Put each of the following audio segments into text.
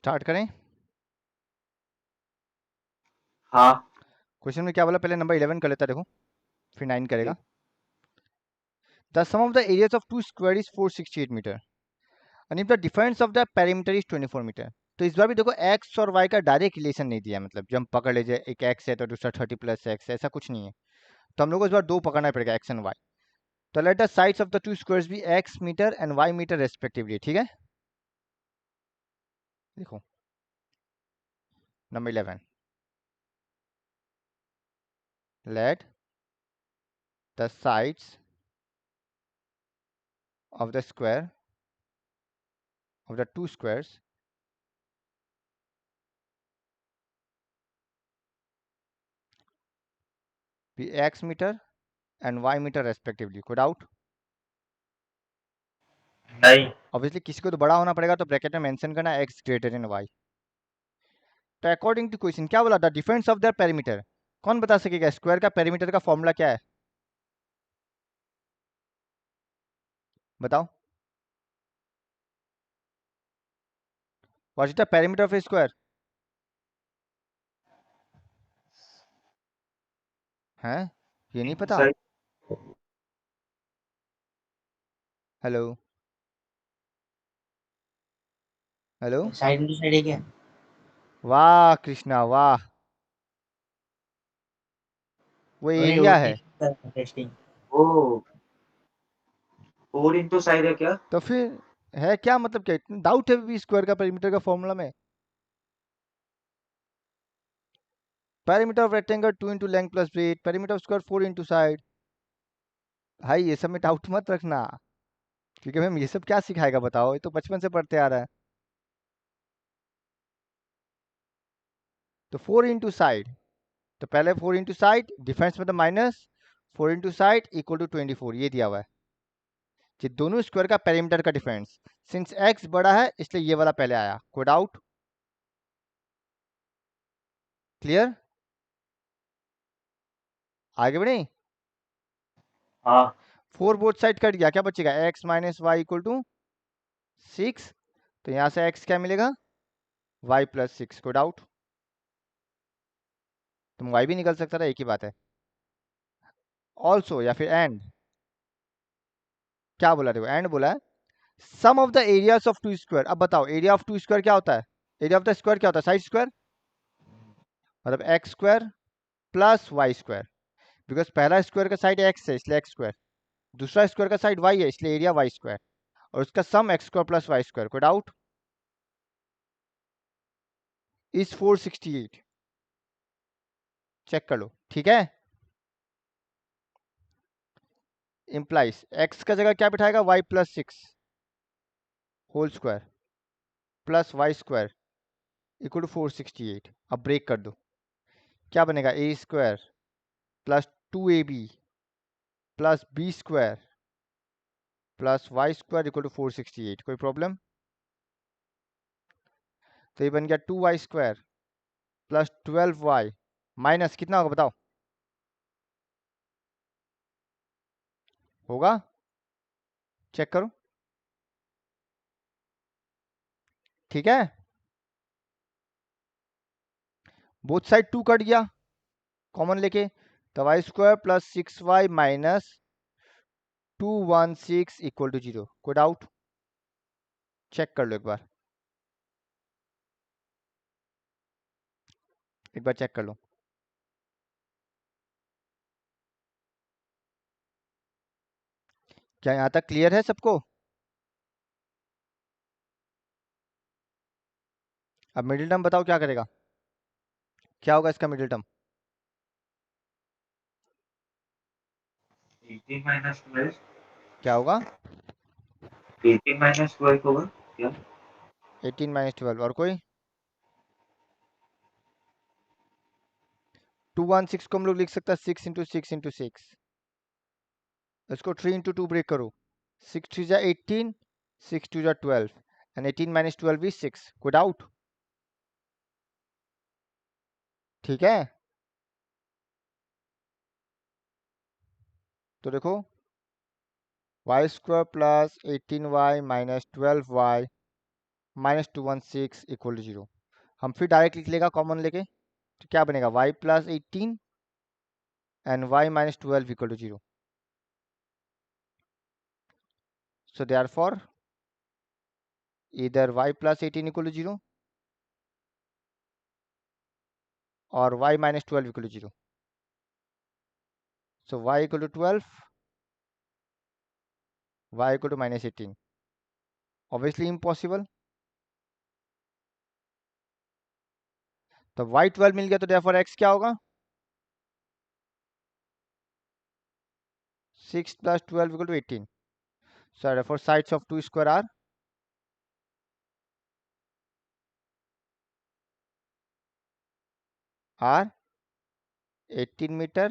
Start करें। हाँ question में क्या बोला, पहले नंबर 11 कर लेता, देखो फिर 9 करेगा। ठीक। The sum of the areas of two square is 468 metre and if the difference of the perimeter is 24 metre. तो इस बार भी देखो एक्स और वाई का डायरेक्ट रिलेशन नहीं दिया, मतलब जब हम पकड़ लीजिए एक एक्स है तो दूसरा 30 प्लस एक्स, ऐसा कुछ नहीं है। तो हम लोग को इस बार दो पकड़ना पड़ेगा, एक्स एंड वाई। तो let the sides of the two squares be x metre and y metre respectively, ठीक है। देखो number 11, let the sides of the square of the two squares be x meter and y meter respectively. कोई doubt? नहीं। Obviously किसी को तो बड़ा होना पड़ेगा, तो ब्रैकेट में मेंशन करना x ग्रेटर देन y। तो अकॉर्डिंग टू क्वेश्चन क्या बोला, the difference of the perimeter. कौन बता सकेगा स्क्वायर का पेरीमीटर का फॉर्मूला क्या है? बताओ, what is the perimeter of A square? हैं, ये नहीं इंटू पता? Side. Hello hello, side into side है क्या? वाह कृष्णा वाह, वो अरे वो एरिया है। टेस्टिंग। ओ 4 इंटू साइड है क्या? तो फिर है क्या, मतलब क्या इतना डाउट है भी स्क्वायर का पेरीमीटर का फॉर्मूला में? Perimeter of rectangle 2 into length plus breadth, perimeter of square 4 into side. भाई ये सब में डाउट मत रखना, क्योंकि मैम ये सब क्या सिखाएगा बताओ, ये तो बचपन से पढ़ते आ रहा है। तो 4 इंटू साइड, तो पहले 4 इंटू साइड, डिफरेंस मतलब minus 4 into side equal to 24, ये दिया हुआ है। ये दोनों स्क्वायर का पेरीमीटर का डिफरेंस, सिंस एक्स बड़ा है इसलिए ये वाला पहले आया। कोई डाउट? क्लियर? आगे बढ़े। हाँ 4 बोथ साइड कट गया, क्या बचेगा, x minus y equal to 6। तो यहाँ से एक्स क्या मिलेगा, वाई प्लस 6। कोई डाउट? तुम वाई भी निकल सकता था, एक ही बात है। ऑल्सो या फिर एंड, क्या बोला, देखो एंड बोला है some of the areas of two square. अब बताओ एरिया ऑफ टू स्क्वायर क्या होता है? एरिया ऑफ द स्क्वायर क्या होता है, साइड स्क्वायर, मतलब x square plus y square. Because पहला स्क्वायर का साइड एक्स है इसलिए एक्स स्क्वायर, दूसरा स्क्वायर का साइड वाई है इसलिए एरिया वाई स्क्वायर, और उसका sum x square plus y square. कोई डाउट? इज 468, चेक कर लो, ठीक है। इंप्लाइज एक्स का जगह क्या बिठाएगा, y plus 6 whole square plus y square equal to 468। अब ब्रेक कर दो, क्या बनेगा, a square plus 2ab plus b square plus y square equal to 468। कोई प्रॉब्लम? तो ये बन गया 2y square plus 12y minus कितना होगा बताओ, होगा, चेक करो, ठीक है। बोथ साइड 2 कट गया, कॉमन लेके, तो y square plus 6y minus 216 equal to 0। कोई डाउट? चेक कर लो एक बार चेक कर लो। क्या यहाँ तक क्लियर है सबको? अब मिडिल टर्म बताओ क्या करेगा, क्या होगा इसका मिडिल टर्म? 18 - 12। क्या होगा, 18 - 12 होगा क्या? 18 माइनस 12, और कोई? 216 को हम लोग लिख सकते हैं 6 इंटू 6 इंटू 6, इसको 3 इंटू 2 ब्रेक करो, 6 3 जा 18, 6 2 जा 12 एंड 18 माइनस 12 इज 6। कोई डाउट? ठीक है, तो देखो y square plus 18y minus 12y -216 equal to 0। हम फिर डायरेक्ट लिख लेगा कॉमन लेके, तो क्या बनेगा y+18 and y-12 equal to 0. So therefore either y+18 equal to 0 or y-12 equal to 0. So y equal to 12, y equal to -18. Obviously impossible. तो y12 मिल गया, तो therefore x क्या होगा? 6 plus 12 equal to 18. So therefore sides of 2 square are 18 meter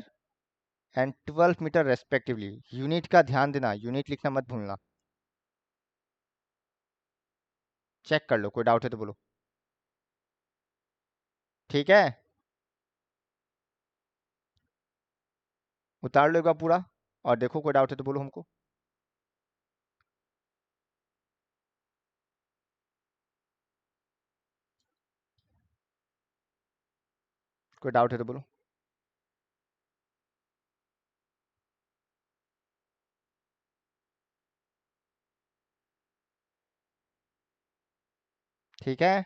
and 12 meter respectively. Unit का ध्यान देना, unit लिखना मत भूलना। चेक कर लो, कोई डाउट है तो बोलो। ठीक है, उतार लो एक बार पूरा और देखो, कोई डाउट है तो बोलो हमको। कोई डाउट है तो बोलो। ठीक है,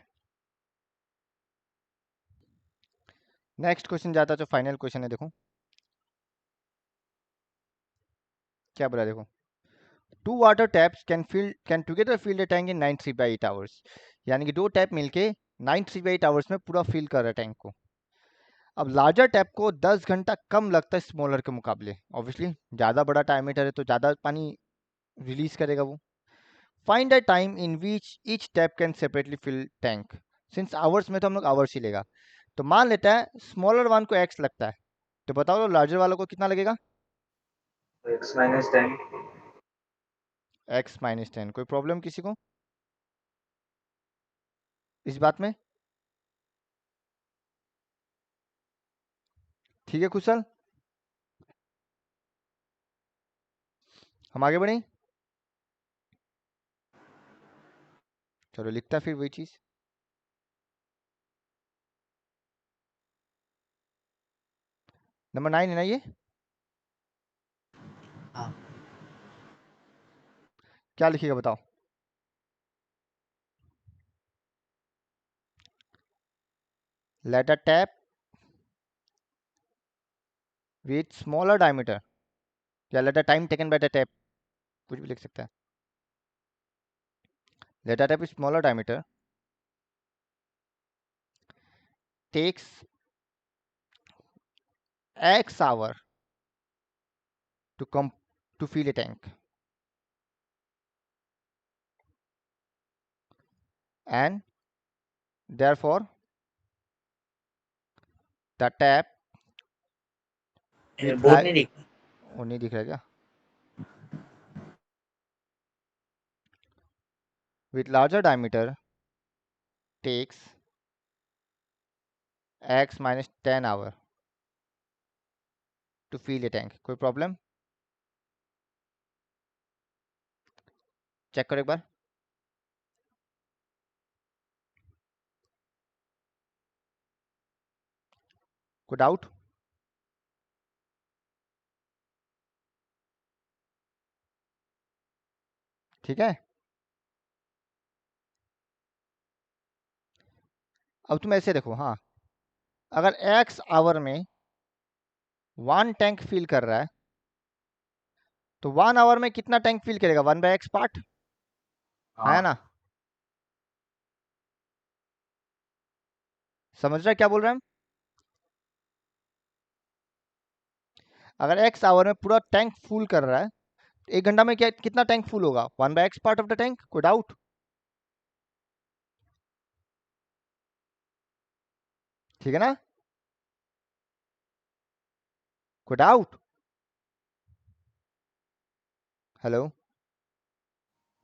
नेक्स्ट क्वेश्चन जाता है, जो फाइनल क्वेश्चन है। देखो क्या बोला, देखो two water taps can together fill the tank in 9 3/8 hours. यानी कि दो टैप मिलके 9 3/8 आवर्स में पूरा फिल कर रहा है टैंक को। अब लार्जर टैप को 10 घंटा कम लगता है स्मॉलर के मुकाबले। ऑब्वियसली ज़्यादा बड़ा डायमीटर है तो ज़्यादा पानी रिलीज करेगा वो। Find the time in which each tap can separately fill tank. Since hours में तो हम लोग आवर्स ही लेगा, तो मान लेता है स्मॉलर वन को एक्स लगता है, तो बताओ लार्जर वालों को कितना लगेगा? x-10। x-10। कोई प्रॉब्लम किसी को इस बात में? ठीक है कुशल, हम आगे बढ़ें। चलो लिखता फिर वही चीज। नंबर 9 है ना ये? हाँ। क्या लिखिएगा बताओ? Let a tap with smaller diameter, या let a time taken by the tap, कुछ भी लिख सकता है। Let a tap with smaller diameter takes x hour to fill a tank, and therefore the tap with board नहीं दिखा। वो नहीं दिख रहा क्या? with larger diameter takes x-10 hour to fill a tank। कोई प्रॉब्लम? चेक करो एक बार। कोई डाउट? ठीक है, अब तुम ऐसे देखो। हाँ, अगर x आवर में 1 टैंक फिल कर रहा है, तो 1 आवर में कितना टैंक फिल करेगा? 1/x पार्ट है ना? समझ रहा है क्या बोल रहे हैं हम? अगर x आवर में पूरा टैंक फुल कर रहा है, 1 घंटा में क्या कितना टैंक फुल होगा? 1/x part of the tank. कोई डाउट? ठीक है ना? कोई डाउट? हेलो,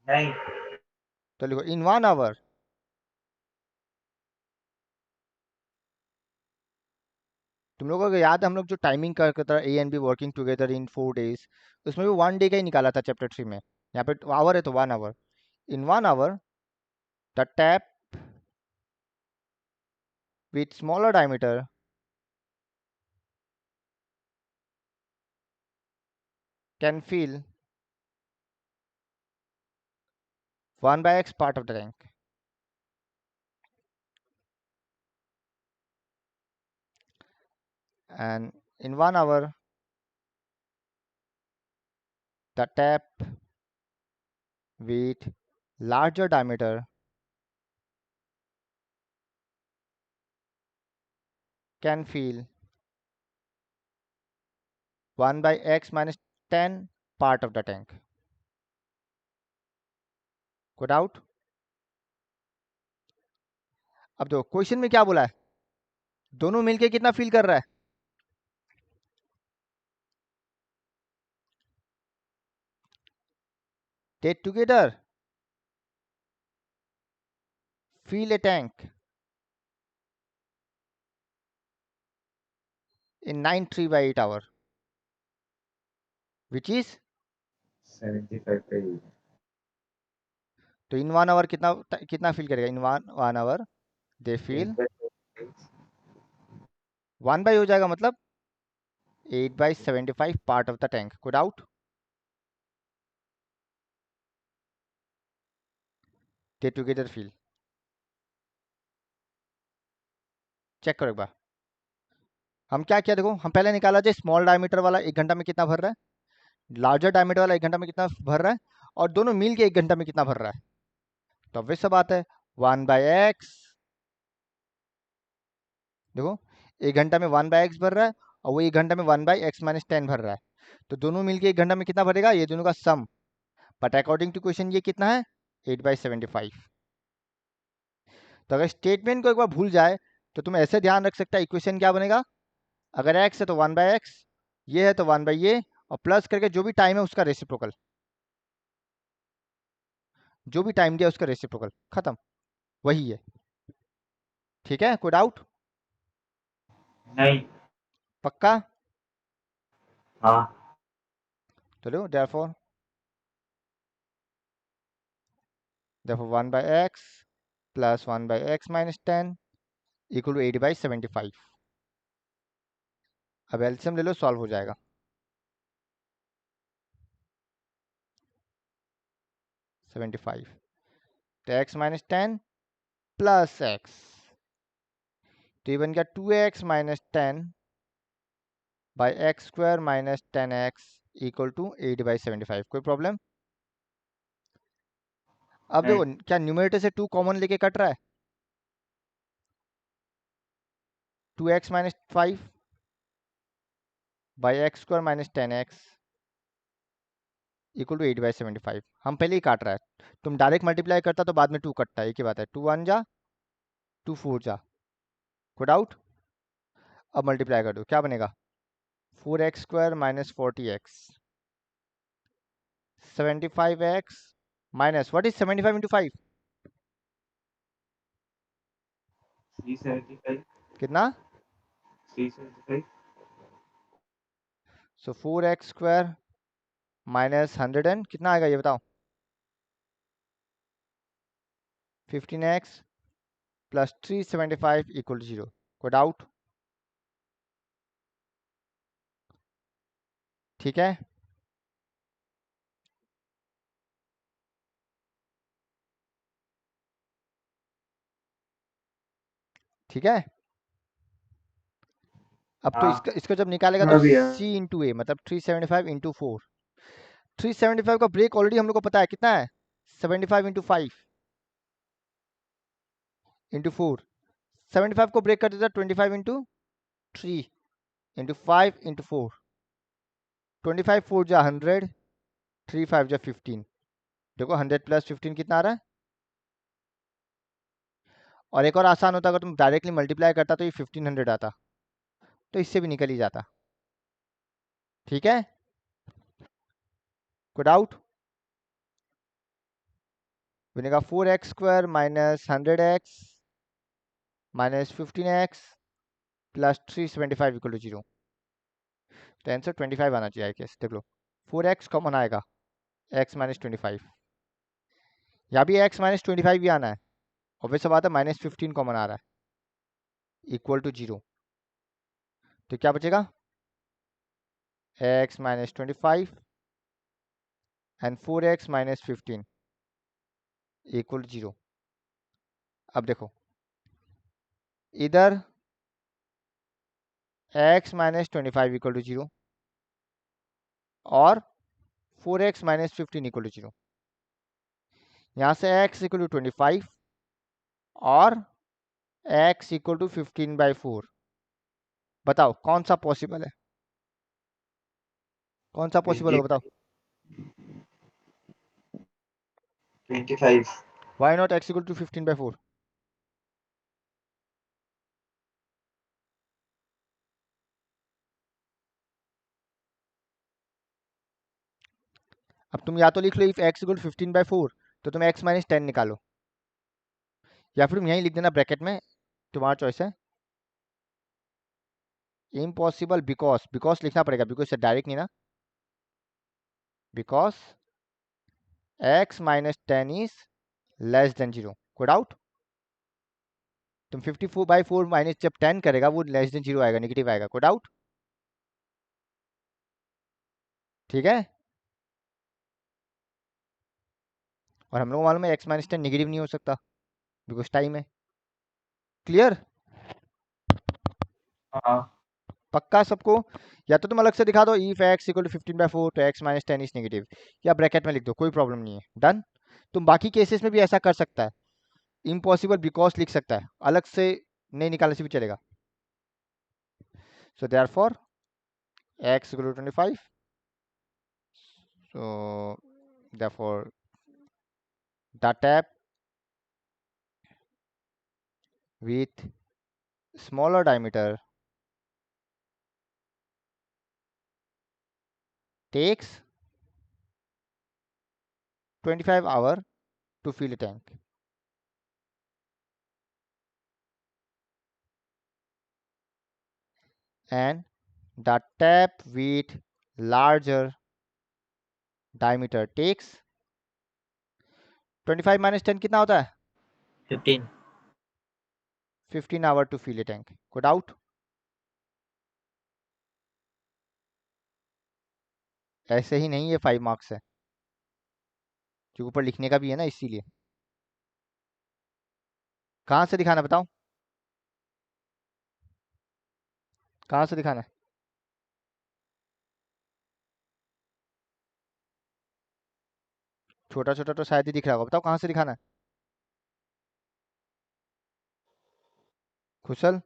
नहीं। तो लिखो इन 1 आवर तुम लोगों को याद है हम लोग जो टाइमिंग करता था, A and be working together in 4 days, उसमें भी 1 डे का ही निकाला था चैप्टर 3 में। यहाँ पे आवर है तो 1 hour. In 1 hour the tap with smaller diameter can fill 1 by x part of the tank. And in 1 hour, the tap with larger diameter can fill 1 by x minus 10 part of the tank. Got out? अब देखो question में क्या बोला है, दोनों मिलके कितना feel कर रहा है, they together fill a tank in 9 3 by 8 hour, which is 75 पे ही तो इन 1 आवर कितना कितना फील करेगा, इन 1 आवर दे फील 1 बाई हो जाएगा, मतलब 8 by 75 part of the tank. Could out? They together fill. Check करो एक बार, हम क्या किया देखो, हम पहले निकाला जाए स्मॉल डायमीटर वाला 1 घंटा में कितना भर रहा है, लार्जर डायमीटर वाला 1 घंटा में कितना भर रहा है, और दोनों मिल के 1 घंटा में कितना भर रहा है। तो अब वैसा बात है 1 बाई एक्स, देखो 1 घंटा में 1 बाई एक्स भर रहा है और वो 1 घंटा में 1 बाई एक्स माइनस 10 भर रहा है, तो दोनों मिलके 1 घंटा में कितना भरेगा, ये दोनों का सम। बट अकॉर्डिंग टू क्वेश्चन ये कितना है 8/75। तो अगर स्टेटमेंट को एक बार भूल जाए तो तुम ऐसे ध्यान रख सकता है, इक्वेशन क्या बनेगा, अगर x है तो 1 बाई एक्स, ये है तो 1 बाई ये, और प्लस करके जो भी टाइम है उसका रेसिप्रोकल, जो भी टाइम दिया उसका रेसिप्रोकल, खत्म, वही है। ठीक है, कोई डाउट? नहीं। पक्का? हाँ। तो लो therefore 1 by x plus 1 by x minus 10 equal to 80/75। अब एलसीएम ले लो, सॉल्व हो जाएगा। 75 तो x माइनस 10 प्लस x, तो ये बन गया 2x minus 10 by x square minus 10x equal to 80/75। कोई प्रॉब्लम? अब देखो क्या न्यूमरेटर से 2 कॉमन लेके कट रहा है, 2x minus 5 by x square minus 10x equal to 80/75। हम पहले ही काट रहा है, तुम डायरेक्ट मल्टीप्लाई करता तो बाद में 2 कटता है, एक ही बात है, 2 1 जा 2 4 जा। कोई डाउट? अब मल्टीप्लाई कर दो, क्या बनेगा 4x square minus 40x 75x minus what is 75 into 5 375 कितना, 375 सो 4x स्क्वायर माइनस 100 एंड कितना आएगा ये बताओ, 15x प्लस 375 इक्वल टू 0। कोई डाउट? ठीक है, ठीक है। अब तो हाँ। इसका जब निकालेगा तो हाँ भैया। c इंटू ए, मतलब 375 इंटू 4, 375 का ब्रेक ऑलरेडी हम लोग को पता है कितना है, 75 इंटू 5 इंटू 4, 75 को ब्रेक कर देता 25 इंटू 3 इंटू 5 इंटू 4, 25 4 जा 100, 3 5 जा 15। देखो 100 प्लस 15 कितना आ रहा है, और एक और आसान होता अगर तुम डायरेक्टली मल्टीप्लाई करता तो ये 1500 आता, तो इससे भी निकल ही जाता। ठीक है, कोई डाउट? बनेगा 4x square minus 100x minus 15x plus 375 equal to 0। तो आंसर 25 आना चाहिए, आई गेस। देख लो 4x कॉमन आएगा, x माइनस 25, यहाँ भी x माइनस 25 भी आना है, ऑब्वियस बात है, -15 कॉमन आ रहा है इक्वल टू 0। तो क्या बचेगा, x - 25 and 4x - 15 equal to 0। अब देखो इधर x - 25 इक्वल टू 0 और 4x - 15 इक्वल टू 0। यहाँ से x इक्वल टू 25 और x इक्वल टू 15/4। बताओ कौन सा पॉसिबल है, कौन सा पॉसिबल होगा बताओ। 25। Why not x equal to 15/4? अब तुम या तो लिख लो इफ x इक्वल टू 15/4, तो तुम x - 10 निकालो, या फिर तुम यहीं लिख देना ब्रैकेट में, तुम्हारा चॉइस है। इम्पॉसिबल बिकॉज लिखना पड़ेगा, बिकॉज से डायरेक्ट नहीं ना, because x - 10 is less than 0। कोई डाउट? तुम 54/4 माइनस जब 10 करेगा वो लेस देन 0 आएगा, नेगेटिव आएगा। कोई डाउट? ठीक है, और हम लोग को मालूम है x - 10 नेगेटिव नहीं हो सकता बिकॉज टाइम है। क्लियर? हाँ। पक्का सबको? या तो तुम अलग से दिखा दो इफ x इक्वल टू 15/4 तो x - 10 इज नेगेटिव, या ब्रैकेट में लिख दो, कोई प्रॉब्लम नहीं है। डन। तुम बाकी केसेस में भी ऐसा कर सकता है, इम्पॉसिबल बिकॉज लिख सकता है, अलग से नहीं निकालने से भी चलेगा। So therefore x equal to 25, so therefore the tap with smaller diameter takes 25 hours to fill a tank. And the tap with larger diameter takes 25 minus 10 कितना होता है? 15। 15 hours to fill a tank. कोई doubt? ऐसे ही नहीं, ये 5 marks है क्योंकि ऊपर लिखने का भी है ना, इसीलिए। कहाँ से दिखाना बताओ, कहाँ से दिखाना है? छोटा छोटा तो शायद ही दिख रहा होगा, बताओ कहाँ से दिखाना है? खुशल,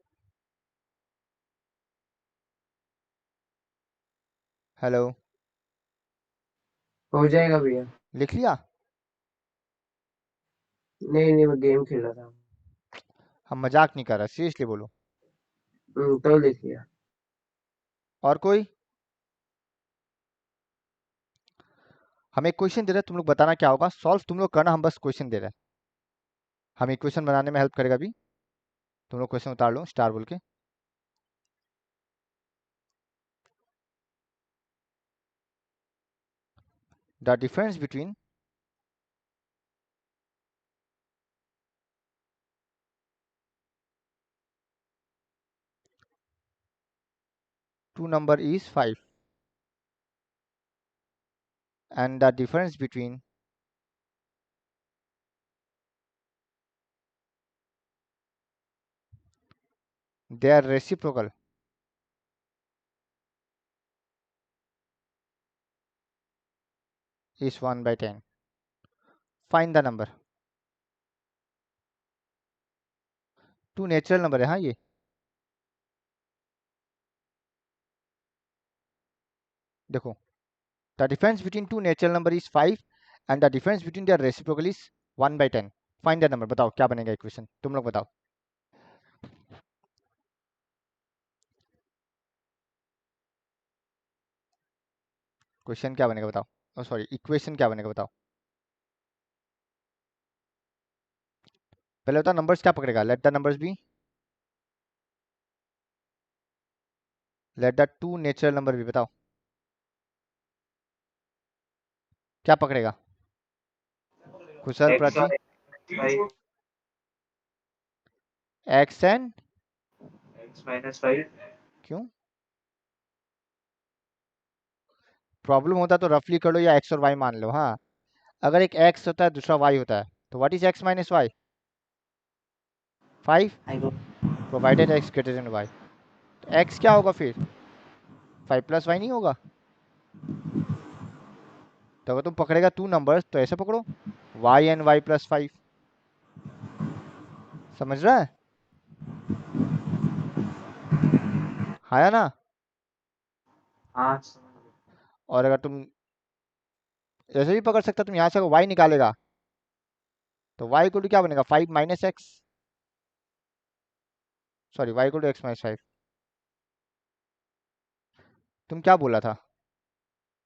हेलो, हो जाएगा भैया। लिख लिया? नहीं नहीं, मैं गेम खेल रहा था। हम मजाक नहीं कर रहा, सीरियसली बोलो। तो लिख लिया। और कोई? हम एक क्वेश्चन दे रहे हैं, तुम लोग बताना क्या होगा, सॉल्व तुम लोग करना, हम बस क्वेश्चन दे रहे हैं। हम एक क्वेश्चन बनाने में हेल्प करेगा अभी। तुम लोग क्वेश्चन उतार लो स्टार बोल के। The difference between two number is 5 and the difference between their reciprocal is 1/10. Find the number. Two natural number है हाँ ये। देखो, the difference between two natural number is 5 and the difference between their reciprocal is 1/10। Find the number. बताओ क्या बनेगा equation, तुम लोग बताओ। क्वेश्चन क्या बनेगा बताओ, सॉरी इक्वेशन क्या बनेगा बताओ। पहले बताओ नंबर्स क्या पकड़ेगा, let the numbers be, let the two natural number भी, बताओ क्या पकड़ेगा? कुशल, X प्राची, और 5। एक्स एंड x माइनस 5 क्यों प्रॉब्लम होता तो रफली कर लो या एक्स और वाई मान लो। हाँ, अगर एक एक्स होता है दूसरा वाई होता है तो what is x minus y? 5, provided x greater than y. तो एक्स क्या होगा फिर? 5 प्लस वाई नहीं होगा? तो अगर तुम पकड़ेगा टू नंबर्स तो ऐसे पकड़ो, वाई एंड वाई प्लस 5। समझ रहा है? हाँ या ना? हाँ समझ गया। और अगर तुम ऐसे भी पकड़ सकता, तुम यहाँ से वाई निकालेगा तो वाई इक्वल टू क्या बनेगा? 5 minus x, sorry y equal to x minus 5। तुम क्या बोला था?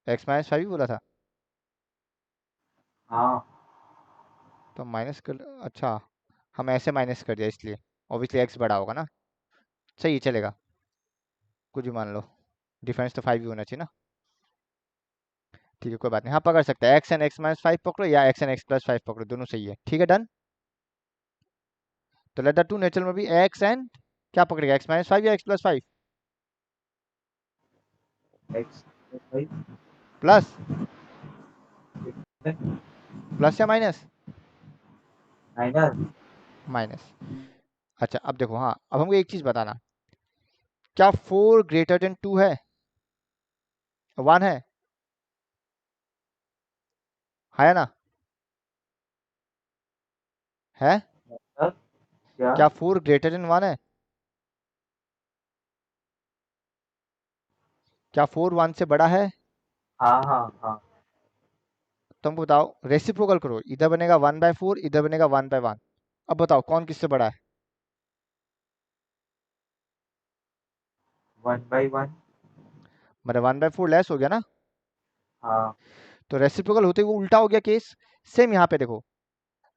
एक्स माइनस 5 ही बोला था। हाँ तो माइनस कर, अच्छा हम ऐसे माइनस कर दिया इसलिए ऑब्वियसली एक्स बड़ा होगा ना। सही है, चलेगा, कुछ भी मान लो, डिफरेंस तो 5 ही होना चाहिए ना। ठीक है कोई बात नहीं, हाँ पकड़ सकते हैं, एक्स एंड एक्स माइनस 5 पकड़ो या एक्स एंड एक्स प्लस 5 पकड़ो, दोनों सही है। ठीक है डन। तो लेट द टू नेचुरल में भी एक्स एंड क्या पकड़ेगा, एक्स माइनस 5 या x plus 5? x minus 5 plus, plus या माइनस? Minus minus. अच्छा अब देखो, हाँ अब हमको एक चीज बताना, क्या 4 ग्रेटर देन 2 है? 1 है? है ना? है? मतलब क्या? क्या 4 ग्रेटर देन 1 है? क्या 4 1 से बड़ा है? हाँ हाँ हाँ तुम बताओ, रेसिप्रोकल करो, इधर बनेगा 1/4, इधर बनेगा 1/1। अब बताओ कौन किससे बड़ा है? 1/1 मतलब 1/4 लेस हो गया ना। हाँ तो रेसिप्रोकल होते हुए उल्टा हो गया केस। सेम यहाँ पे देखो,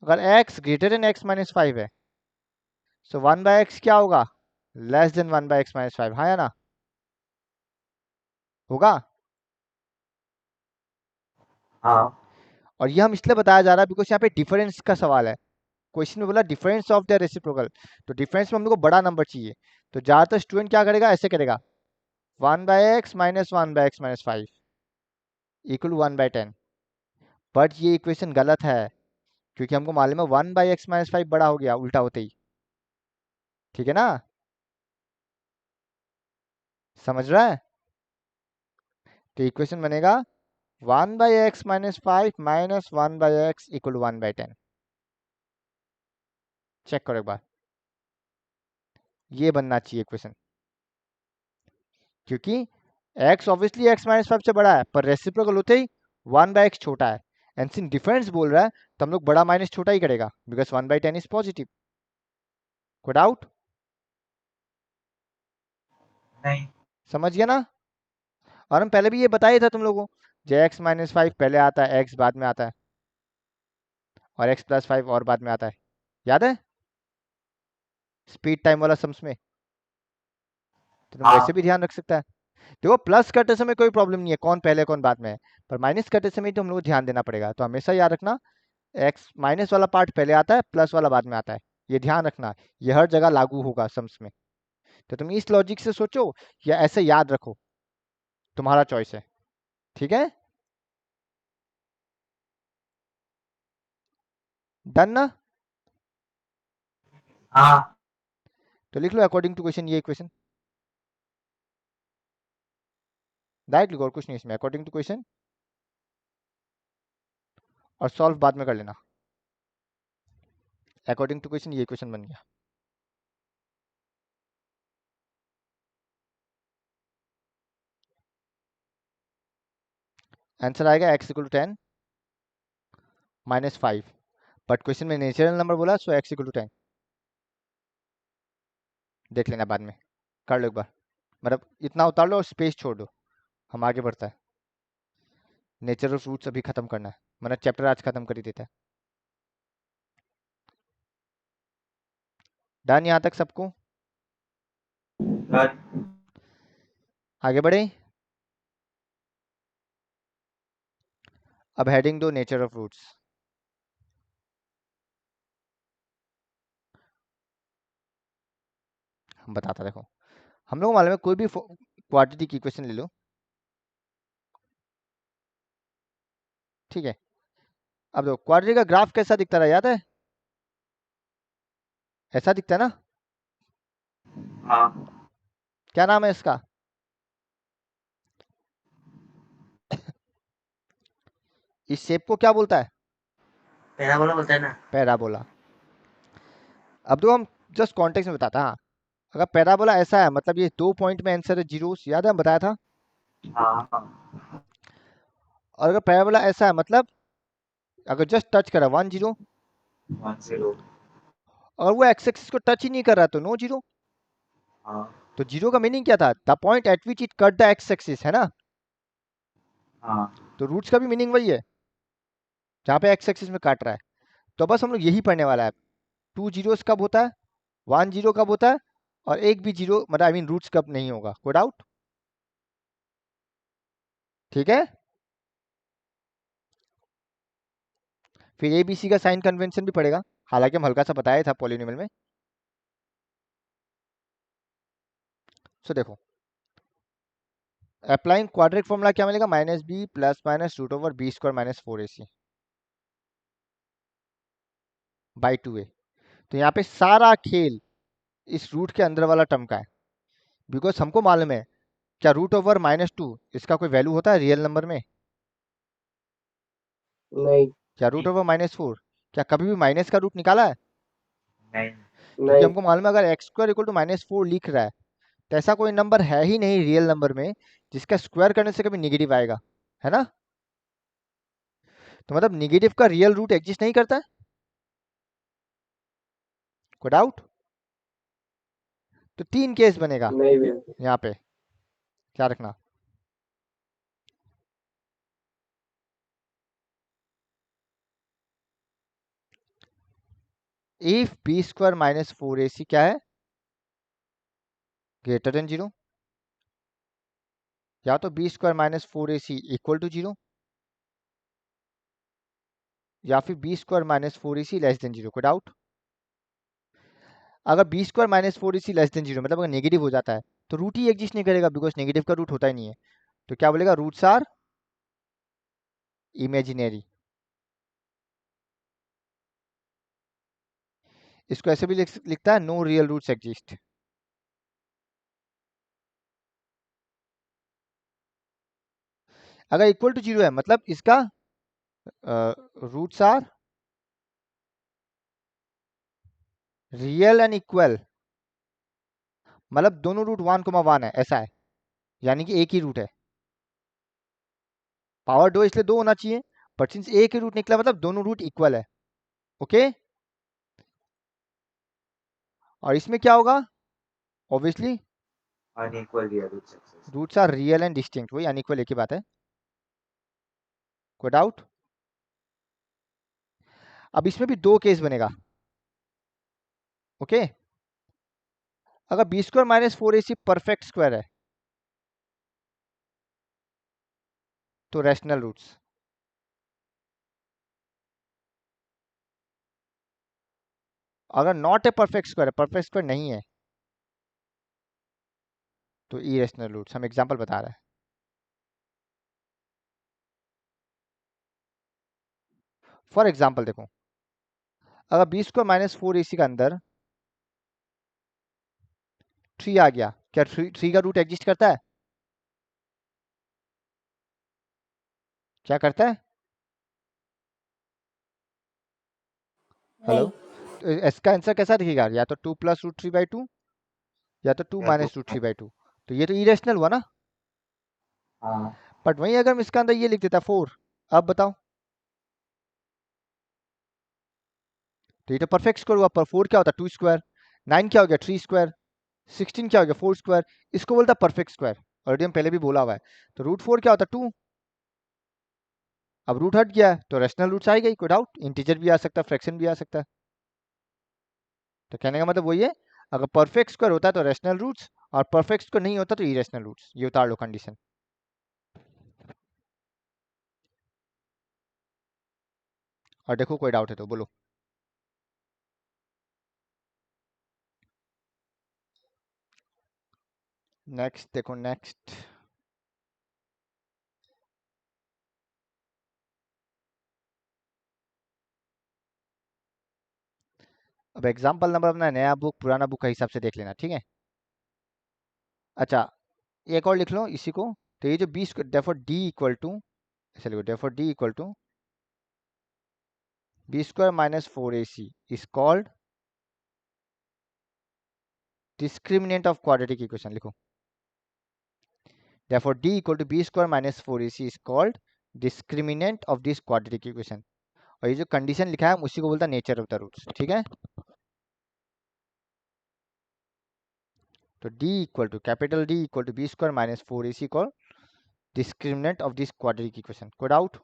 अगर x greater than x minus 5 है सो 1/x क्या होगा? लेस देन 1/x माइनस 5, हाँ या ना? होगा। हाँ और ये हम इसलिए बताया जा रहा है बिकॉज यहाँ पे डिफरेंस का सवाल है। क्वेश्चन में बोला डिफरेंस ऑफ द रेसिप्रोकल, तो डिफरेंस में हम लोग को बड़ा नंबर चाहिए। तो ज्यादातर स्टूडेंट क्या करेगा, ऐसे करेगा, 1/x minus 1/x minus 5 equal 1/10। But ये इक्वेशन गलत है, क्योंकि हमको मालूम है 1/x माइनस 5 बड़ा हो गया उल्टा होते ही। ठीक है ना? समझ रहा है? तो इक्वेशन बनेगा 1/x minus 5 minus 1/x equal 1/10। Check करो एक बार, ये बनना चाहिए इक्वेशन, क्योंकि x ऑब्वियसली x माइनस 5 से बड़ा है, पर रेसिप्रोकल होते ही 1/x छोटा है। एंड सिंस डिफरेंस बोल रहा है तो हम लोग बड़ा माइनस छोटा ही करेगा, बिकॉज 1/10 इज पॉजिटिव। कोई डाउट? नहीं समझ गया ना? और हम पहले भी ये बताया था तुम लोगों को, जो x माइनस 5 पहले आता है, x बाद में आता है, और x प्लस 5 और बाद में आता है। याद है स्पीड टाइम वाला सम्स में? तो तुम वैसे हाँ भी ध्यान रख सकता है। देखो प्लस करते समय कोई प्रॉब्लम नहीं है कौन पहले कौन बाद में है, पर माइनस करते समय तो हम लोग को ध्यान देना पड़ेगा। तो हमेशा याद रखना, एक्स माइनस वाला पार्ट पहले आता है, प्लस वाला बाद में आता है, ये ध्यान रखना। ये हर जगह लागू होगा सम्स में। तो तुम इस लॉजिक से सोचो या ऐसे याद रखो, तुम्हारा चॉइस है। ठीक है, डन ना? हाँ तो लिख लो अकॉर्डिंग टू क्वेश्चन ये इक्वेशन, डायरेक्ट लिखो और कुछ नहीं इसमें, अकॉर्डिंग टू क्वेश्चन, और सॉल्व बाद में कर लेना। अकॉर्डिंग टू क्वेश्चन ये इक्वेशन बन गया। आंसर आएगा x equal to 10 minus 5, but question में नेचुरल नंबर बोला, सो x इक्वल टू 10। देख लेना बाद में, कर लो एक बार, मतलब इतना उतार लो और स्पेस छोड़ दो, हम आगे बढ़ता है। नेचर ऑफ रूट्स अभी खत्म करना है, मतलब चैप्टर आज खत्म कर ही देता है। डन यहाँ तक सबको? डन आगे बढ़े। अब हेडिंग दो नेचर ऑफ रूट्स। हम बताता देखो, हम लोग को मालूम है कोई भी क्वाड्रेटिक इक्वेशन ले लो, ठीक है। अब देखो क्वाड्रेटिक का ग्राफ कैसा दिखता रहा, याद है? ऐसा दिखता है ना? हाँ क्या नाम है इसका? इस शेप को क्या बोलता है? पैराबोला बोलता है ना। पैराबोला। अब तो हम जस्ट कॉन्टेक्स्ट में बताता, हाँ। अगर पैराबोला ऐसा है मतलब ये 2 पॉइंट में आंसर है जीरो, याद है हम बताया था। हाँ हाँ और अगर पैराबोला ऐसा है मतलब अगर जस्ट टच करा 1 0, 10। और वो एक्स एक्सिस को टच ही नहीं कर रहा तो नो जीरो। हाँ तो जीरो का मीनिंग क्या था? The point eight which it cut the x axis, है ना? हाँ तो रूट्स का भी मीनिंग वही है, जहाँ पे एक्स एक्सिस में काट रहा है। तो बस हम लोग यही पढ़ने वाला है, 2 जीरोस कब होता है, 1 जीरो कब होता है, और एक भी जीरो मतलब आई मीन रूट्स कब नहीं होगा। कोई डाउट? ठीक है। फिर ए बी सी का साइन कन्वेंशन भी पड़ेगा, हालांकि हम हल्का सा बताया था पॉलिनोमियल में। सो देखो, अप्लाइंग क्वाड्रेटिक फॉर्मूला क्या मिलेगा, minus b plus minus root over b square minus 4ac by 2a। तो यहाँ पे सारा खेल इस रूट के अंदर वाला टर्म का है, बिकॉज हमको मालूम है क्या रूट ओवर -2 इसका कोई वैल्यू होता है रियल नंबर में? नहीं क्या रूट ओवर -4 क्या कभी भी माइनस का रूट निकाला है? नहीं क्योंकि नहीं हमको मालूम है अगर एक्स स्क्वायर इक्वल टू -4 लिख रहा है तो ऐसा कोई नंबर है ही नहीं रियल नंबर में जिसका स्क्वायर करने से कभी निगेटिव आएगा, है ना? तो मतलब निगेटिव का रियल रूट एग्जिस्ट नहीं करता है। कोई डाउट? तो 3 केस बनेगा नहीं भैया। यहाँ पे, क्या रखना। इफ बी स्क्वायर -4ac क्या है, ग्रेटर देन 0, या तो B square -4ac equal to 0, या फिर B square -4ac less than 0। कोई डाउट? अगर B square -4ac less than 0 मतलब अगर नेगेटिव हो जाता है तो रूट ही एग्जिस्ट नहीं करेगा, बिकॉज नेगेटिव का रूट होता ही नहीं है। तो क्या बोलेगा, रूट्स आर इमेजिनरी। इसको ऐसे भी लिखता है, नो रियल रूट्स एग्जिस्ट। अगर इक्वल टू 0 है मतलब इसका roots are real and equal, मतलब दोनों रूट 1,1 है, ऐसा है, यानी कि एक ही रूट है। पावर दो इसलिए दो होना चाहिए, बट सिंस एक ही रूट निकला मतलब दोनों रूट इक्वल है। ओके। और इसमें क्या होगा, obviously unequal real root success. Roots are real and distinct, वही अनइक्वल एक ही बात है। कोई डाउट? अब इसमें भी दो केस बनेगा। ओके। अगर B square -4ac perfect square है तो रैशनल रूट्स, अगर नॉट ए परफेक्ट स्क्वायर है, परफेक्ट स्क्वायर नहीं है, तो इरेशनल रूट्स। हम एग्जांपल बता रहे हैं। फॉर एग्जांपल देखो, अगर बी स्क्वायर -4ac का अंदर 3 आ गया, क्या 3 का रूट एग्जिस्ट करता है? क्या करता है? हेलो। नहीं तो इसका आंसर कैसा दिखेगा, या तो 2 + √3/2 या तो 2 - या तो √3/2। तो ये तो इरेशनल हुआ ना। हाँ बट वहीं अगर हम इसका अंदर ये लिख देता 4, अब बताओ, तो ये तो परफेक्ट स्क्वायर हुआ। पर 4 क्या होता है, 2 स्क्वायर। 9 क्या हो गया, 3 स्क्वायर। 16 क्या हो गया, 4 स्क्वायर। इसको बोलता है परफेक्ट स्क्वायर, ऑलरेडी हम पहले भी बोला हुआ है। तो √4 क्या होता है, 2। अब रूट हट गया है तो रैशनल रूट्स आएगा ही, कोई डाउट? इंटीजर भी आ सकता है, फ्रैक्शन भी आ सकता है। तो कहने का मतलब वही है, अगर परफेक्ट स्क्वायर होता है तो रैशनल रूट्स, और परफेक्ट स्क्वायर नहीं होता तो इरेशनल रूट्स। ये उतार लो कंडीशन। और देखो कोई डाउट है तो बोलो। नेक्स्ट देखो, नेक्स्ट अब एग्जाम्पल नंबर अपना नया बुक पुराना बुक का हिसाब से देख लेना, ठीक है। अच्छा, एक और लिख लो इसी को। तो ये जो 20 डेफोर डी इक्वल टू, ऐसे लिखो, therefore d equal to b square minus 4ac is called discriminant of quadratic equation. लिखो, therefore d equal to b square minus 4ac is called discriminant of this quadratic equation। और ये जो condition लिखा है उसी को बोलता है नेचर ऑफ द रूट्स, ठीक है। तो d equal to capital D equal to b square minus 4ac call discriminant of this quadratic equation. कोई डाउट?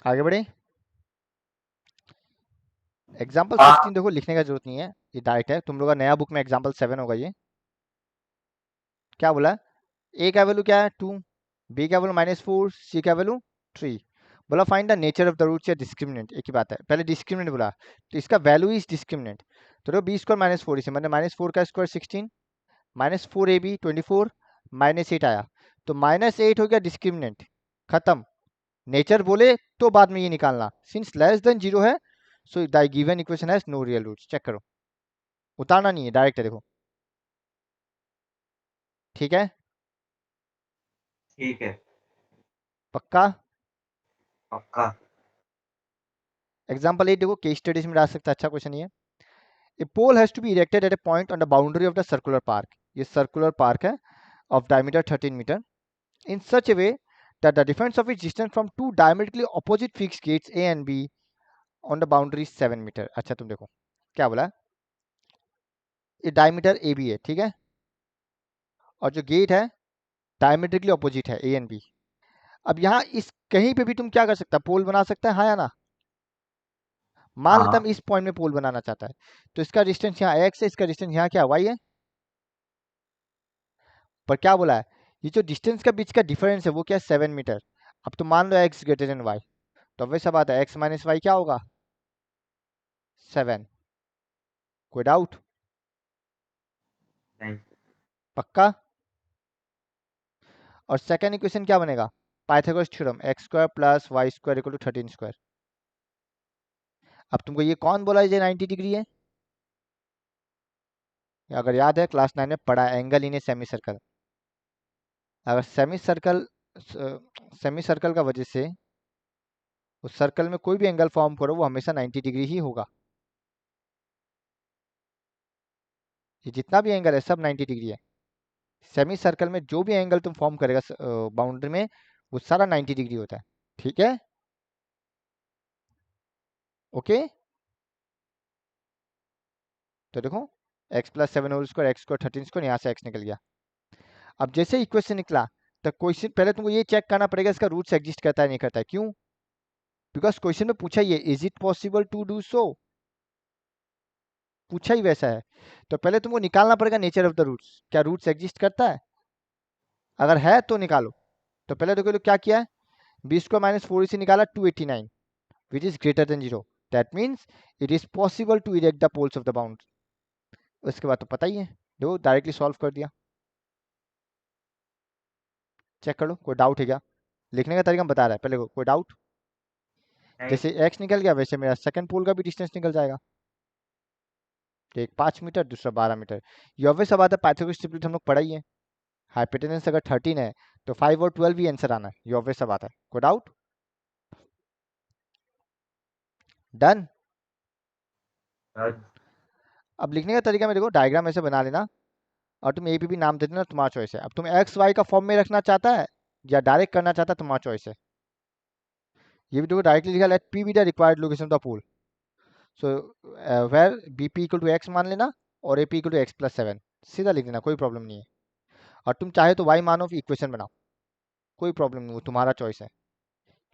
आगे बढ़े। एग्जाम्पल 16 देखो, लिखने का जरूरत नहीं है, ये डायरेक्ट है। तुम लोग का नया बुक में एग्जाम्पल 7 होगा। ये क्या बोला? ए का वैल्यू क्या है 2, बी का वैल्यू -4, सी का वैल्यू 3। बोला find the nature of the roots या डिस्क्रिमिनेंट। एक ही बात है, पहले डिस्क्रिमिनेंट बोला तो इसका वैल्यू इज डिस्क्रिमिनेंट। तो देखो बी स्क्वायर माइनस 4 इसे मतलब -4 का स्क्वायर 16 -4ab 24 -8 आया, तो -8 हो गया डिस्क्रिमिनेंट, खत्म। नेचर बोले तो बाद में ये निकालना, सिंस लेस देन 0 है so the given equation has no real roots. Check करो, उतारना नहीं है, डायरेक्ट है। देखो ठीक है, ठीक है, पक्का। पक्का। एग्जाम्पल 8 देखो, केस स्टडीज में डाल सकता है, अच्छा क्वेश्चन ये। A pole has to be erected at a point on the boundary of the circular park. ये circular park है of diameter 13 meter in such a way that the difference of its distance from two diametrically opposite fixed gates A and B on the boundary is 7 meter। अच्छा तुम देखो क्या बोला, ये diameter A B है, ठीक है, और जो गेट है डायमेट्रिकली ऑपोजिट है ए एंड बी। अब यहाँ इस कहीं पे भी तुम क्या कर सकता है, पोल बना सकता है, हाँ या ना। मान लेता हम हाँ, इस पॉइंट में पोल बनाना चाहता है, तो इसका डिस्टेंस यहाँ x है, इसका डिस्टेंस यहाँ क्या y है। पर क्या बोला है, ये जो डिस्टेंस का बीच का डिफरेंस है वो क्या है 7 मीटर। अब तो मान लो x ग्रेटर देन y, तो वैसा बात है x माइनस वाई क्या होगा 7। कोई डाउट? नहीं। पक्का। और सेकंड इक्वेशन क्या बनेगा, Pythagoras theorem x square plus y square equal to 13 square. अब तुमको ये कौन बोला ये 90 डिग्री है, अगर याद है क्लास 9 में पढ़ा, angle in a semi circle. अगर सेमी सर्कल का वजह से उस सर्कल में कोई भी एंगल फॉर्म करो वो हमेशा 90 डिग्री ही होगा। ये जितना भी एंगल है सब 90 डिग्री है। सेमी सर्कल में जो भी एंगल तुम फॉर्म करेगा बाउंड्री में वो सारा 90 डिग्री होता है, ठीक है। ओके, तो देखो x plus 7 whole square x square 13 square, यहाँ से x निकल गया। अब जैसे इक्वेशन निकला तो क्वेश्चन पहले तुमको ये चेक करना पड़ेगा इसका रूट्स एग्जिस्ट करता है नहीं करता है। क्यों? बिकॉज क्वेश्चन में पूछा ही है is it possible to do so, पूछा ही वैसा है। तो पहले तुमको निकालना पड़ेगा नेचर ऑफ द रूट्स, क्या रूट्स एग्जिस्ट करता है, अगर है तो निकालो। तो पहले देखो क्या किया है, बी स्क्वायर माइनस 4 से निकाला 289 which is greater than 0, that means it is possible to erect the poles of the bound. उसके बाद तो पता ही है, देखो डायरेक्टली सॉल्व कर दिया। चेक कर लो, कोई डाउट है क्या? लिखने का तरीका बता रहा है, पहले कोई डाउट? नहीं। जैसे x निकल गया वैसे मेरा सेकंड पोल का भी डिस्टेंस निकल जाएगा, तो एक 5 मीटर दूसरा 12 मीटर। ये ऑब्वियस सा बात है, पाइथागोरस ट्रिपलेट हम लोग पढ़ा ही है। हाइपोटेनस अगर 13 है तो 5 और 12 भी आंसर आना है, ये ऑब्वियस सा बात है। कोई डाउट? डन। डन। अब लिखने का तरीका में देखो, डायग्राम ऐसे बना लेना और तुम ए पी भी नाम दे देना, तुम्हारा चॉइस है। अब तुम एक्स वाई का फॉर्म में रखना चाहता है या डायरेक्ट करना चाहता है, तुम्हारा चॉइस है। ये भी देखो डायरेक्टली लिखा, let P be the required location of the pole, so where B P equal to x मान लेना और A P equal to x plus 7, सीधा लिख देना, कोई प्रॉब्लम नहीं है। और तुम चाहे तो वाई मानो इक्वेशन बनाओ, कोई प्रॉब्लम नहीं, वो तुम्हारा चॉइस है।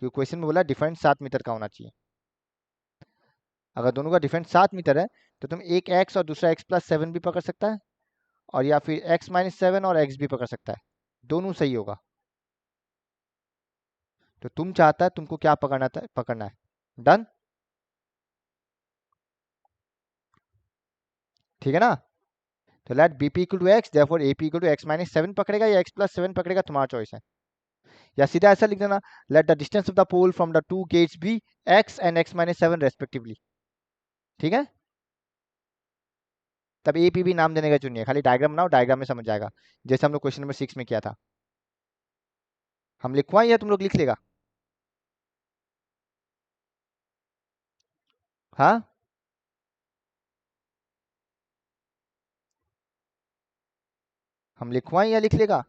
क्योंकि क्वेश्चन में बोला डिफरेंस 7 मीटर का होना चाहिए। अगर दोनों का डिफरेंस 7 मीटर है तो तुम एक x और दूसरा x+7 भी पकड़ सकता है, और या फिर x-7 और x भी पकड़ सकता है, दोनों सही होगा। तो तुम चाहता है तुमको क्या पकड़ना है। डन, ठीक है ना। तो let BP equal to x, therefore AP equal to x-7 पकड़ेगा या x+7 पकड़ेगा, तुम्हारा चॉइस है। या सीधा ऐसा लिख देना, let the distance of the pole from the two gates be x and x-7 respectively. ठीक है, तब AP भी नाम देने का चुनिए, खाली डायग्राम बनाओ, डायग्राम में समझ जाएगा, जैसे हम लोग क्वेश्चन नंबर 6 में किया था। हम लिखवाएं या तुम लोग लिख लेगा? हाँ, हम लिखवाएं या लिख लेगा?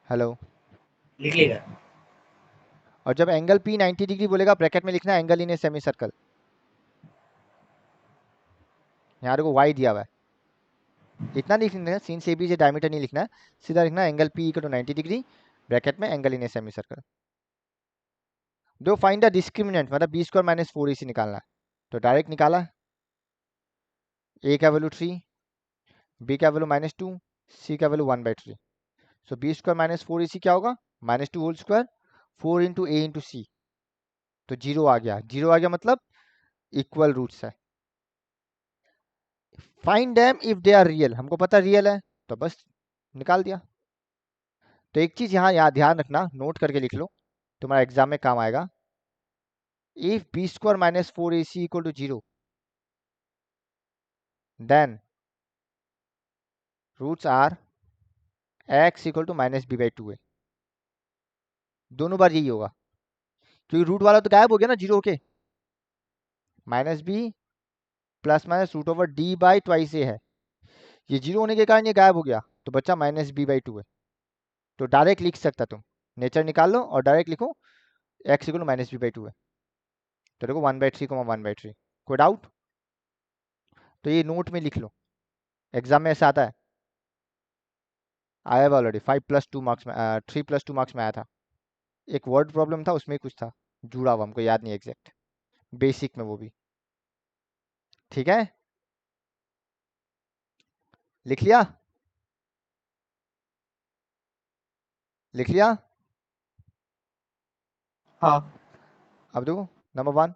हेलो। लिख लेगा। और जब एंगल P 90 डिग्री बोलेगा, ब्रैकेट में लिखना angle in a semi circle. यहाँ देखो y दिया हुआ है, इतना नहीं लिखना है, सीन से भी डायमीटर नहीं लिखना है, सीधा लिखना angle P equal to 90 degree, bracket में angle in a semi circle. To find the discriminant, मतलब b स्क्वायर माइनस 4ac निकालना है। तो डायरेक्ट निकाला, a का वैल्यू 3, b का वैल्यू -2, c का value 1/3। So b square minus 4ac क्या होगा, -2 whole square 4 into a into c, तो 0 आ गया। 0 आ गया मतलब इक्वल रूट्स है। Find them if they are real, हमको पता रियल है तो बस निकाल दिया। तो एक चीज यहाँ ध्यान रखना, नोट करके लिख लो, तुम्हारा एग्जाम में काम आएगा। If b square minus 4ac equal to 0, then roots are x equal to -b/2 है। दोनों बार यही होगा, क्योंकि रूट वाला तो गायब हो गया ना 0 के, -b plus minus root over d by twice a है, ये 0 होने के कारण ये गायब हो गया, तो बच्चा -b/2 है। तो डायरेक्ट लिख सकता तुम, नेचर निकाल लो और डायरेक्ट लिखो x इक्वल टू -b/2 है। तो देखो 1/3, 1/3। कोई डाउट? तो ये नोट में लिख लो, एग्जाम में ऐसा आता है, आया हुआ ऑलरेडी 5+2 मार्क्स में, 3+2 मार्क्स में आया था। एक वर्ड प्रॉब्लम था, उसमें कुछ था जुड़ा हुआ, हमको याद नहीं एग्जैक्ट, बेसिक में वो भी। ठीक है, लिख लिया, लिख लिया। हाँ। अब देखो number 1,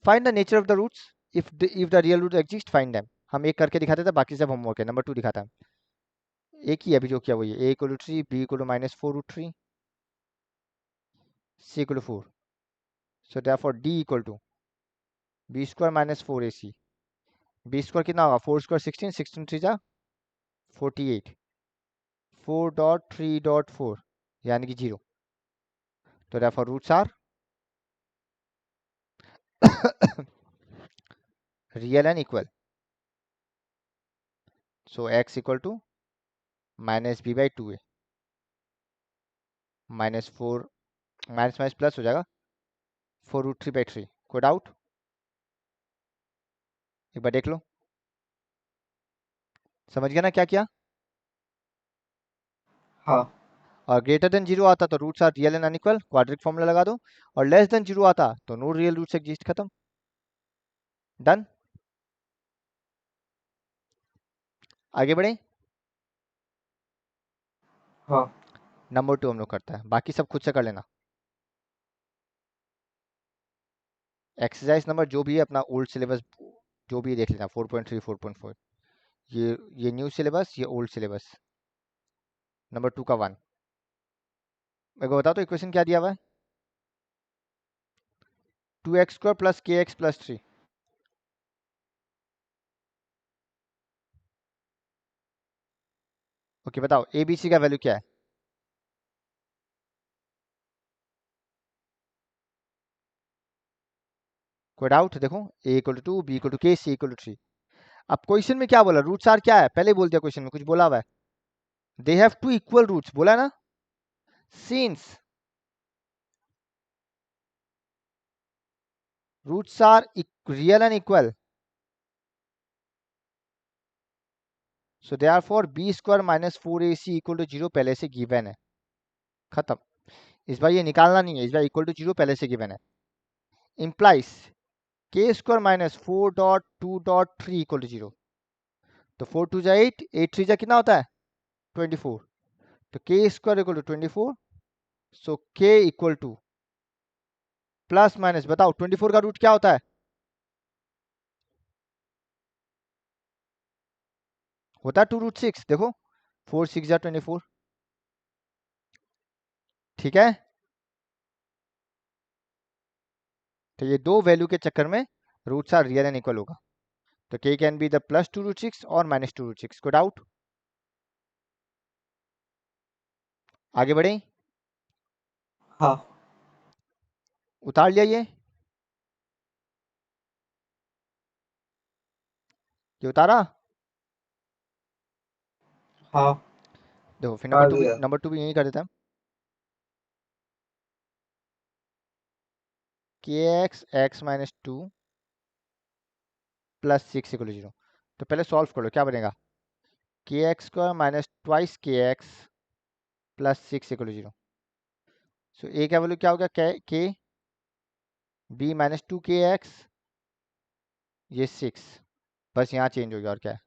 find the nature of the roots, if the real root exist find them. हम एक करके दिखाते थे, बाकी सब होमवर्क है। नंबर 2 दिखाता है, एक ही अभी जो किया वही है, a equal to 3, b equal to -4√3, c equal to 4। So therefore d equal to b square minus 4ac। b square कितना होगा, 4 स्क्वायर 16, 16 3 जा 48, 4.3.4 यानी कि 0। तो therefore roots are real and equal. So x equal to -b/2 है, -4 minus minus plus हो जाएगा 4√3/3। कोई डाउट? एक बार देख लो, समझ गया ना क्या किया? हाँ। और ग्रेटर देन 0 आता तो roots are real and unequal, quadratic formula लगा दो, और लेस देन 0 आता तो नो रियल रूट्स एग्जिस्ट, खत्म। डन, आगे बढ़े। हाँ। नंबर 2 हम लोग करता है, बाकी सब खुद से कर लेना। एक्सरसाइज नंबर जो भी है अपना ओल्ड सिलेबस जो भी देख लेना, 4.3 4.4, ये न्यू सिलेबस, ये ओल्ड सिलेबस। नंबर 2 का 1 मेरे को बता, तो इक्वेशन क्या दिया हुआ है, 2x² plus kx plus 3। Okay बताओ ए बी सी का वैल्यू क्या है? कोई डाउट? देखो a equal to 2, b equal to k, c equal to 3। अब क्वेश्चन में क्या बोला, रूट्स आर क्या है, पहले बोल दिया क्वेश्चन में, कुछ बोला हुआ है, they have to equal roots, बोला है ना। Since roots are real and equal, so therefore b square minus 4ac equal to 0 पहले से गिवन है, खत्म। इस बार ये निकालना नहीं है, इस बार इक्वल टू 0 पहले से गिवन है। implies k square minus 4.2.3 equal to 0. तो 4 2 जा 8, 8 3 जा कितना होता है 24. तो k square equal to 24. So k equal to plus minus बताओ 24 का रूट क्या होता है, होता है 2√6. देखो 4 6 जा 24. ठीक है, तो ये दो वैल्यू के चक्कर में roots are real and equal होगा. तो k can be the plus 2√6 और माइनस 2√6. कोई डाउट? आगे बढ़े, हाँ उतार लिया ये उतारा. हाँ देखो फिर आ गया। नंबर टू भी यही कर देता है. kx x minus 2 plus 6 equal 0. तो पहले सॉल्व कर लो, क्या बनेगा kx square minus twice kx plus 6 equal 0. So a का वैल्यू क्या होगा k b माइनस 2kx, ये 6. बस यहाँ चेंज हो गया और क्या है,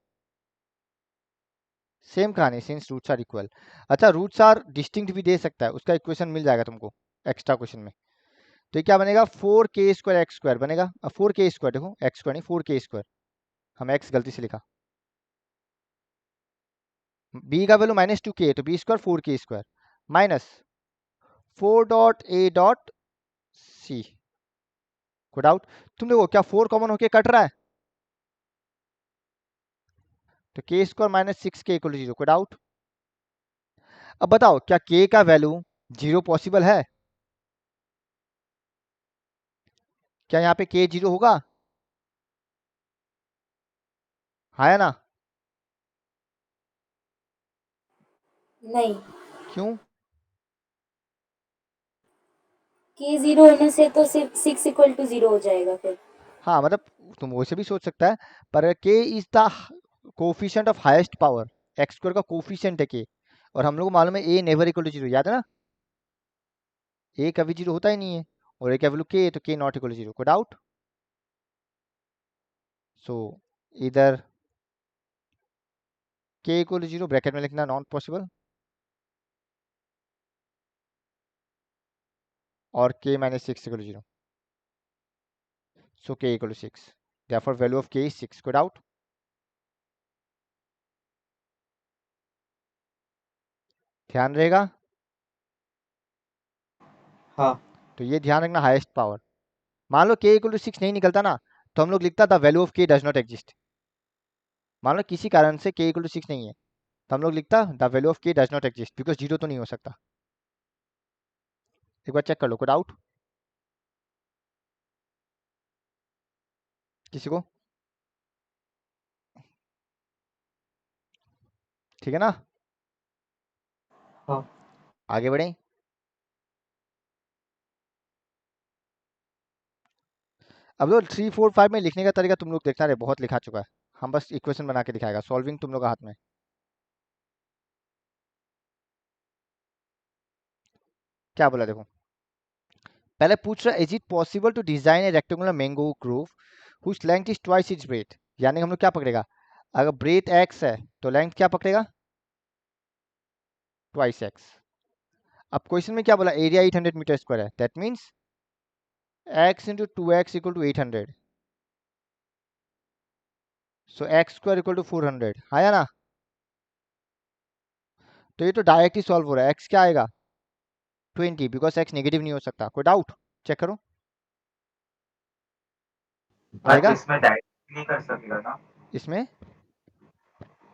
सेम कहानी सिंस रूट्स आर इक्वल. अच्छा रूट्स आर डिस्टिंक्ट भी दे सकता है, उसका इक्वेशन मिल जाएगा तुमको एक्स्ट्रा क्वेश्चन में. तो ये क्या बनेगा 4k स्क्वायर एक्स स्क्वायर बनेगा. 4k स्क्वायर, देखो एक्स स्क्वायर नहीं 4k स्क्वायर, हम एक्स गलती से लिखा. b का वैल्यू माइनस 2k, तो b square 4k square minus 4.a.c. को डाउट? तुम देखो क्या 4 कॉमन होके कट रहा है, तो k square minus 6k equal to 0. को डाउट? अब बताओ क्या k का वैल्यू 0 पॉसिबल है? क्या यहाँ पे k 0 होगा? हाँ या ना? नहीं, क्यों? k 0 होने से तो सिर्फ 6 इक्वल टू 0 हो जाएगा फिर. हाँ मतलब तुम वैसे भी सोच सकता है, पर k is the coefficient of highest power. X square का कोफिशिएंट है k, और हम लोग को मालूम है a नेवर इक्वल टू 0, याद है ना? a कभी 0 होता ही नहीं है, और a का वैल्यू k है, तो k नॉट इक्वल टू 0. को डाउट? सो इधर k इक्वल टू 0 ब्रैकेट में लिखना नॉट पॉसिबल, और k minus 6 equal to 0. So k equal to 6. Therefore value of k is 6. कोई डाउट? ध्यान रहेगा. हाँ तो ये ध्यान रखना हाईएस्ट पावर. मान लो k इक्वल टू 6 नहीं निकलता ना, तो हम लोग लिखता था value of k does not exist. मान लो किसी कारण से k इक्वल टू 6 नहीं है, तो हम लोग लिखता the value of k does not exist, because 0 तो नहीं हो सकता. एक बार चेक कर लो. कोई डाउट किसी को? ठीक है ना, हाँ आगे बढ़ें. अब तो 3 4 5 में लिखने का तरीका तुम लोग देखना रहे, बहुत लिखा चुका है. हम बस इक्वेशन बना के दिखाएगा, सॉल्विंग तुम लोग का हाथ में. क्या बोला देखो, पहले पूछ रहा है is it possible to design a rectangular mango grove whose length is twice its breadth. यानी हम लोग क्या पकड़ेगा, अगर ब्रेथ x है तो लेंथ क्या पकड़ेगा, ट्वाइस x. अब क्वेश्चन में क्या बोला, एरिया 800 मीटर स्क्वायर है, that means x into 2x equal to 800. So x square equal to 400. हाँ या ना? तो ये तो डायरेक्ट ही सॉल्व हो रहा है. x क्या आएगा 20, बिकॉज x नेगेटिव नहीं हो सकता. कोई डाउट? चेक करो. बट आएगा इसमें डायरेक्ट नहीं कर सकेगा ना, इसमें.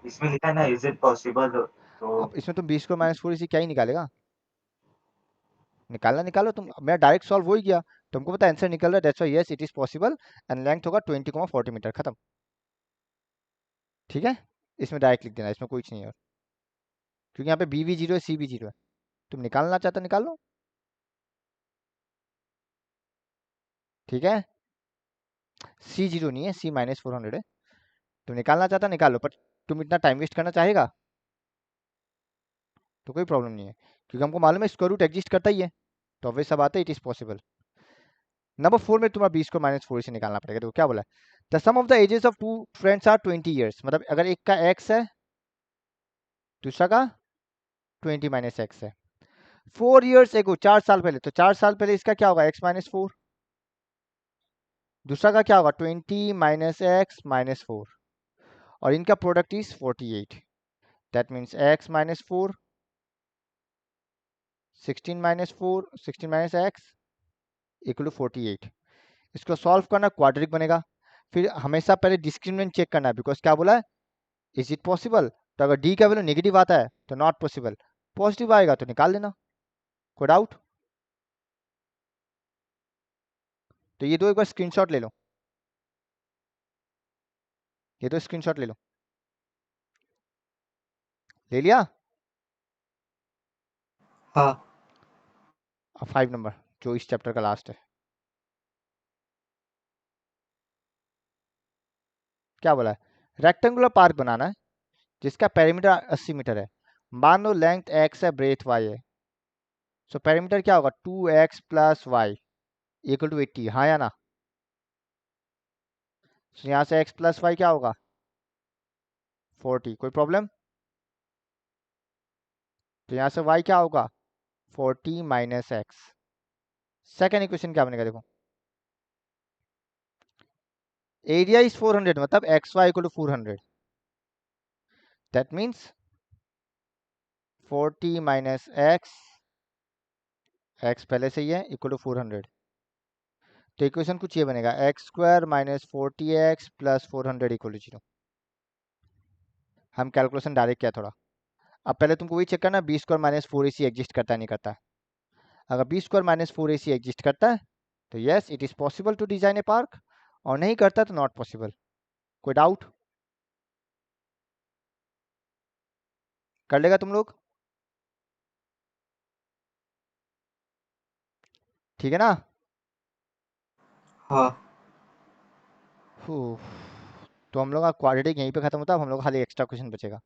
इसमें लिखा है ना इज इट पॉसिबल, तो अब इसमें तुम बी स्क्वायर माइनस 4 इसी क्या ही निकालेगा, निकालना निकालो तुम. मेरा डायरेक्ट सॉल्व हो ही गया, तुमको पता आंसर निकल रहा है, that's why yes it is possible. And length होगा 20,40 मीटर. खत्म. ठीक है, इसमें डायरेक्ट लिख देना, इसमें कुछ नहीं है और. क्योंकि यहाँ पे बी भी 0 है, सी भी 0 है. तुम निकालना चाहता निकाल लो. ठीक है, सी 0 नहीं है, सी माइनस 400 है. तुम निकालना चाहता निकाल लो, पर तुम इतना टाइम वेस्ट करना चाहेगा तो कोई प्रॉब्लम नहीं है, क्योंकि हमको मालूम है स्क्वायर रूट एग्जिस्ट करता ही है, तो ऑब्वियस सा बात है इट इज पॉसिबल. नंबर 4 में तुम्हारा बी स्क्वायर माइनस 4 से निकालना पड़ेगा। देखो क्या बोला, the sum of the ages of two friends are 20 years, मतलब अगर एक का x है दूसरा का 20 माइनस एक्स है। 4 ईयर्स एगो, 4 साल पहले, तो 4 साल पहले इसका क्या होगा x माइनस 4, दूसरा का क्या होगा 20 माइनस एक्स माइनस 4, और इनका product is 48। That means x minus 4, 16 minus 4, 16 minus x equal to 48। इसको सॉल्व करना, क्वाड्रिक बनेगा। फिर हमेशा पहले डिस्क्रिमिनेंट चेक करना है, बिकॉज क्या बोला है, इज इट पॉसिबल, तो अगर डी का वैल्यू नेगेटिव आता है तो नॉट पॉसिबल, पॉजिटिव आएगा तो निकाल लेना। कोई डाउट? तो ये दो एक बार स्क्रीनशॉट ले लो, ये दो स्क्रीनशॉट ले लो। ले लिया? हाँ। अब 5 नंबर जो इस चैप्टर का लास्ट है, क्या बोला है, रेक्टेंगुलर पार्क बनाना है जिसका पेरीमीटर 80 मीटर है। मान लो लेंथ x है, ब्रेथ y है, सो पेरीमीटर क्या होगा 2x plus Y equal to 80, हाँ या ना? तो यहाँ से x प्लस वाई क्या होगा 40, कोई प्रॉब्लम? तो यहाँ से y क्या होगा 40 माइनस एक्स। सेकेंड इक्वेशन क्या बनेगा, देखो एरिया इज 400, मतलब x y equal to 400, that means 40 minus x, x पहले से ही है, इक्वल टू 400। तो इक्वेशन कुछ ये बनेगा x square minus 40x plus 400 equal to 0। हम कैलकुलेशन डायरेक्ट किया थोड़ा। अब पहले तुमको वही चेक करना B square minus 4ac exist करता है नहीं करता है। अगर B square minus 4ac exist करता है तो yes it is possible to design a park, और नहीं करता तो नॉट पॉसिबल। कोई डाउट? कर लेगा तुम लोग? ठीक है ना? हाँ। तो हम लोग का क्वाड्रेटिक यहीं पे खत्म होता है, अब हम लोग का खाली एक्स्ट्रा क्वेश्चन बचेगा।